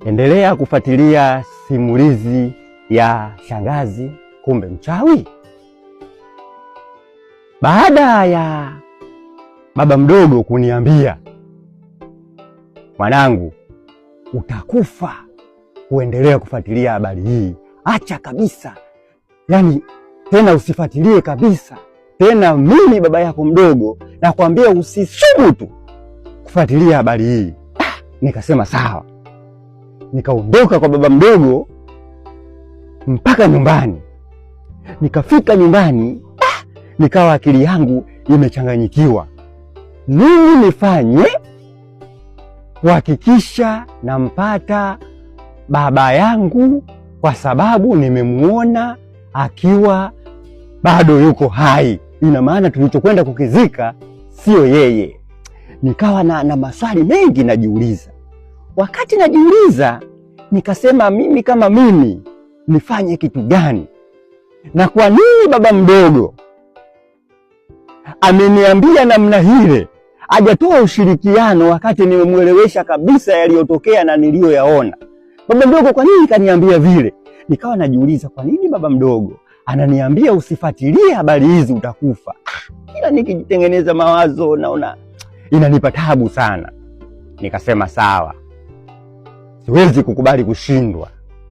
Endelea kufuatilia simulizi ya Shangazi Kumbe Mchawi. Baada ya baba mdogo kuniambia, mwanangu, utakufa kuendelea kufuatilia habari hii, acha kabisa, yaani tena usifuatilie kabisa tena. Mimi baba yako mdogo nakwambia usisubutu kufuatilia habari hii. Nikasema sawa. Nikaondoka kwa baba mdogo mpaka nyumbani. Nikafika nyumbani, nikawa akili yangu imechanganyikiwa. Nini nifanye kuhakikisha nampata baba yangu, kwa sababu nimemuona akiwa bado yuko hai. Ina maana tulichokwenda kukizika sio yeye. Nikawa na maswali mengi najiuliza. Wakati najiuliza, nikasema mimi kama mimi nifanye kitu gani? Na kwa nini baba mdogo ameniambia namna hile, hajatoa ushirikiano wakati nimemuelewesha kabisa yaliyotokea na niliyoyaona? Baba mdogo kwa nini kaniambia vile? Nikawa najiuliza, kwa nini baba mdogo ananiambia usifuatilie habari hizi utakufa? Kila nikijitengeneza mawazo naona inanipa tabu sana. Nikasema sawa, siwezi kukubali kushindwa.